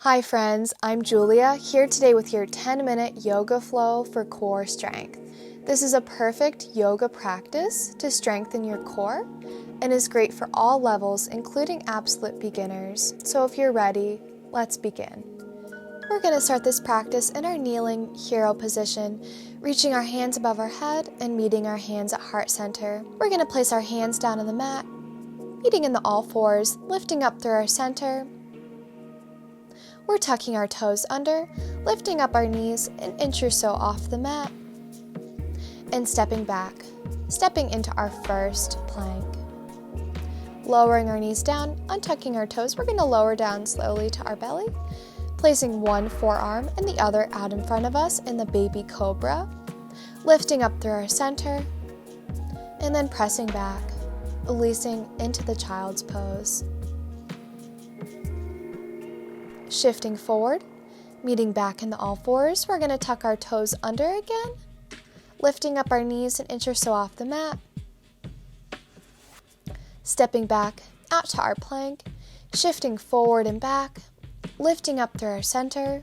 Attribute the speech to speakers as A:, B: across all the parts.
A: Hi friends, I'm Julia, here today with your 10-minute yoga flow for core strength. This is a perfect yoga practice to strengthen your core and is great for all levels, including absolute beginners. So if you're ready, let's begin. We're going to start this practice in our kneeling hero position, reaching our hands above our head and meeting our hands at heart center. We're going to place our hands down on the mat, meeting in the all fours, lifting up through our center. We're tucking our toes under, lifting up our knees an inch or so off the mat, and stepping back, stepping into our first plank. Lowering our knees down, untucking our toes, we're going to lower down slowly to our belly, placing one forearm and the other out in front of us in the baby cobra, lifting up through our center, and then pressing back, releasing into the child's pose. Shifting forward, meeting back in the all fours, we're going to tuck our toes under again, lifting up our knees an inch or so off the mat, stepping back out to our plank, shifting forward and back, lifting up through our center,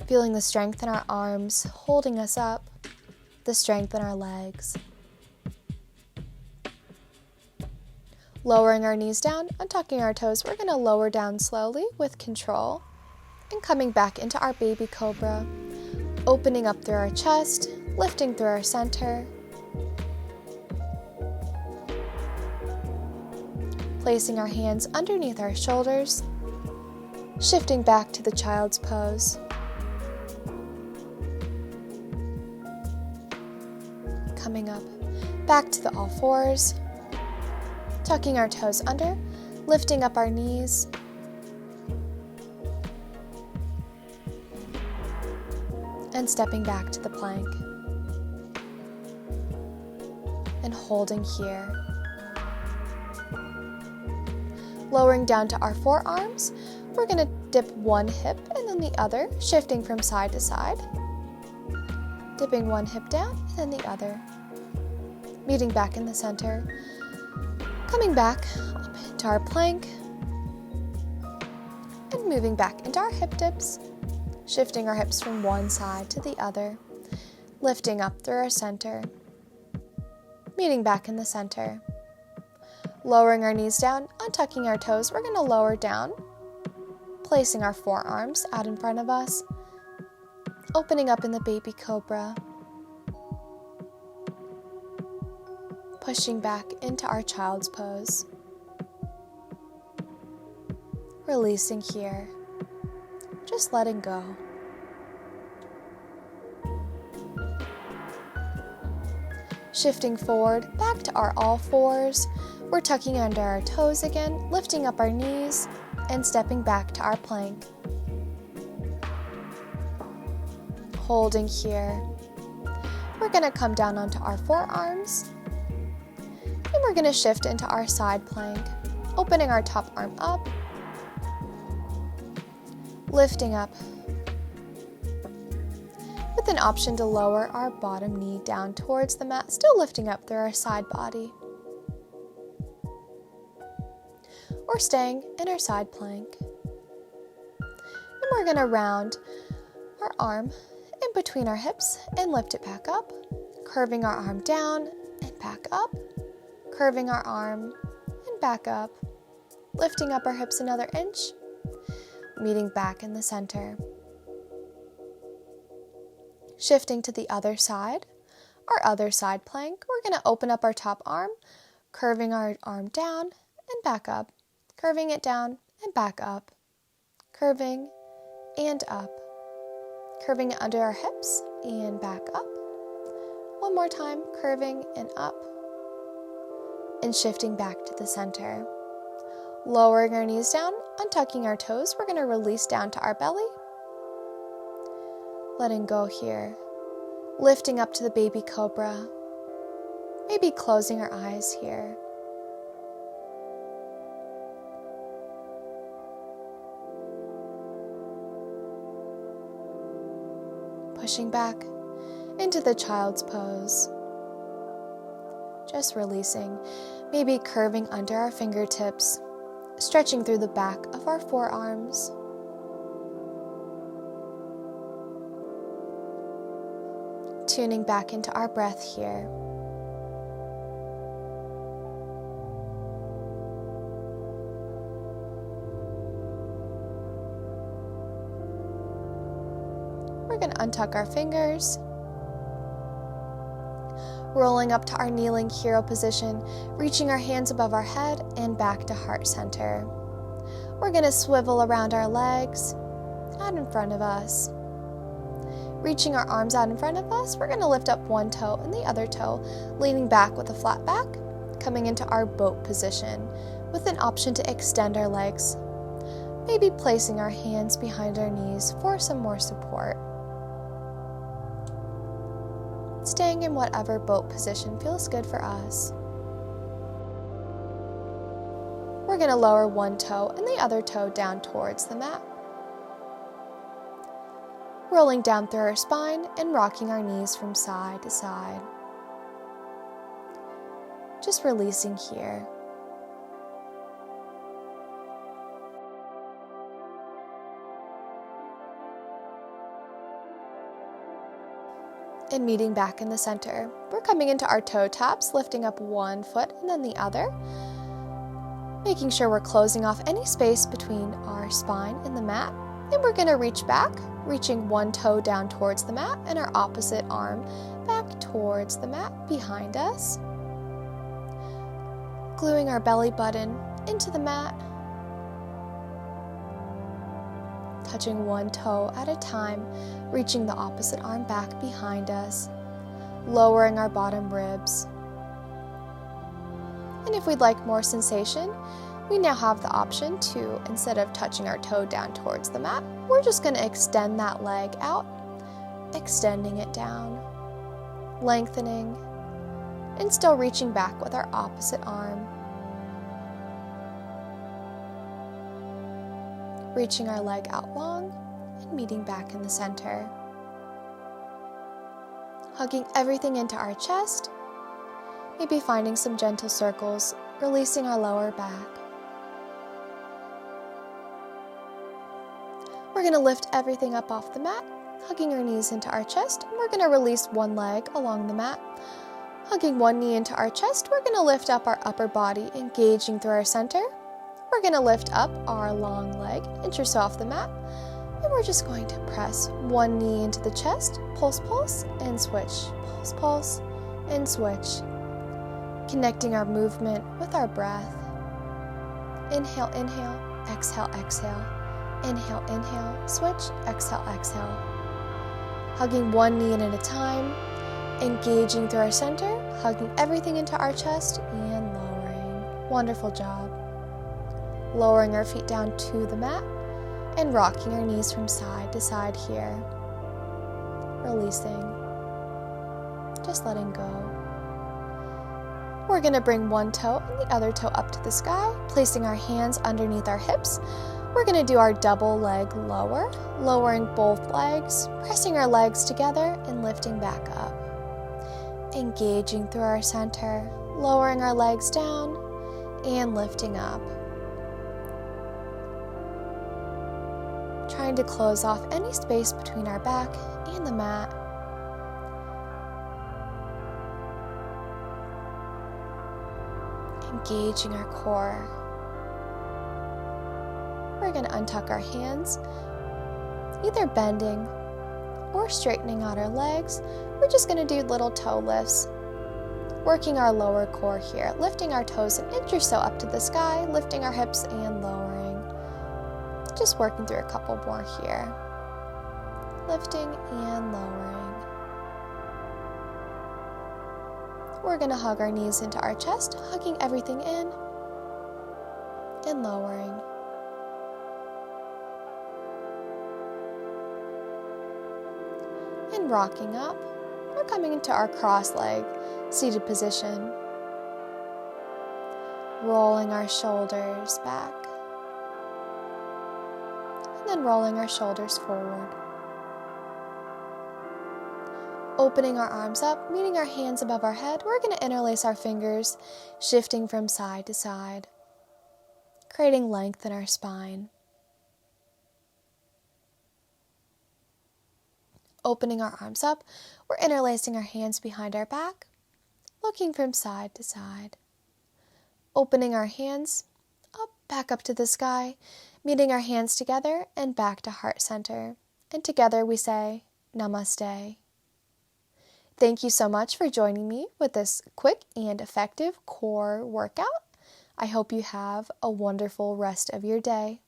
A: feeling the strength in our arms holding us up, the strength in our legs. Lowering our knees down, untucking our toes, we're going to lower down slowly with control and coming back into our baby cobra, opening up through our chest, lifting through our center, placing our hands underneath our shoulders, shifting back to the child's pose. Coming up back to the all fours, tucking our toes under, lifting up our knees, and stepping back to the plank, and holding here. Lowering down to our forearms, we're going to dip one hip and then the other, shifting from side to side, dipping one hip down and then the other, meeting back in the center, coming back up into our plank, and moving back into our hip dips, shifting our hips from one side to the other, lifting up through our center, meeting back in the center. Lowering our knees down, untucking our toes, we're going to lower down, placing our forearms out in front of us, opening up in the baby cobra, pushing back into our child's pose, releasing here, just letting go. Shifting forward, back to our all fours, we're tucking under our toes again, lifting up our knees, and stepping back to our plank. Holding here. We're going to come down onto our forearms, and we're going to shift into our side plank, opening our top arm up, lifting up, with an option to lower our bottom knee down towards the mat, still lifting up through our side body, or staying in our side plank. And we're going to round our arm in between our hips and lift it back up, curving our arm down and back up, curving our arm and back up, lifting up our hips another inch, meeting back in the center. Shifting to the other side, our other side plank, we're going to open up our top arm, curving our arm down and back up, curving it down and back up, curving and up, curving it under our hips and back up. One more time, curving and up, and shifting back to the center. Lowering our knees down, untucking our toes, we're going to release down to our belly, letting go here, lifting up to the baby cobra, maybe closing our eyes here. Pushing back into the child's pose. Just releasing, maybe curving under our fingertips, stretching through the back of our forearms, tuning back into our breath here. We're going to untuck our fingers, rolling up to our kneeling hero position, reaching our hands above our head and back to heart center. We're going to swivel around our legs, out in front of us. Reaching our arms out in front of us, we're going to lift up one toe and the other toe, leaning back with a flat back, coming into our boat position, with an option to extend our legs, maybe placing our hands behind our knees for some more support. Staying in whatever boat position feels good for us. We're going to lower one toe and the other toe down towards the mat. Rolling down through our spine and rocking our knees from side to side. Just releasing here. And meeting back in the center. We're coming into our toe taps, lifting up one foot and then the other, making sure we're closing off any space between our spine and the mat. And we're going to reach back, reaching one toe down towards the mat and our opposite arm back towards the mat behind us. Gluing our belly button into the mat, touching one toe at a time, reaching the opposite arm back behind us, lowering our bottom ribs. And if we'd like more sensation, we now have the option to, instead of touching our toe down towards the mat, we're just going to extend that leg out, extending it down, lengthening, and still reaching back with our opposite arm. Reaching our leg out long and meeting back in the center. Hugging everything into our chest, maybe finding some gentle circles, releasing our lower back. We're going to lift everything up off the mat, hugging our knees into our chest, and we're going to release one leg along the mat. Hugging one knee into our chest, we're going to lift up our upper body, engaging through our center. We're going to lift up our long leg, inch or so off the mat, and we're just going to press one knee into the chest, pulse, pulse, and switch, pulse, pulse, and switch. Connecting our movement with our breath. Inhale, inhale, exhale, exhale. Inhale, inhale, switch, exhale, exhale. Hugging one knee in at a time, engaging through our center, hugging everything into our chest, and lowering. Wonderful job. Lowering our feet down to the mat and rocking our knees from side to side here. Releasing. Just letting go. We're going to bring one toe and the other toe up to the sky, placing our hands underneath our hips. We're going to do our double leg lower, lowering both legs, pressing our legs together and lifting back up. Engaging through our center, lowering our legs down and lifting up. Trying to close off any space between our back and the mat. Engaging our core. We're going to untuck our hands, either bending or straightening out our legs. We're just going to do little toe lifts, working our lower core here, lifting our toes an inch or so up to the sky, lifting our hips and lowering. Just working through a couple more here. Lifting and lowering. We're going to hug our knees into our chest, hugging everything in and lowering. And rocking up. We're coming into our cross leg seated position. Rolling our shoulders back. And then rolling our shoulders forward. Opening our arms up, meeting our hands above our head, we're going to interlace our fingers, shifting from side to side, creating length in our spine. opening our arms up, we're interlacing our hands behind our back, looking from side to side. Opening our hands up, back up to the sky, meeting our hands together and back to heart center. And together we say, Namaste. Thank you so much for joining me with this quick and effective core workout. I hope you have a wonderful rest of your day.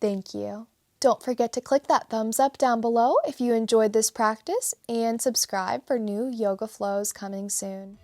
A: Thank you. Don't forget to click that thumbs up down below if you enjoyed this practice and subscribe for new yoga flows coming soon.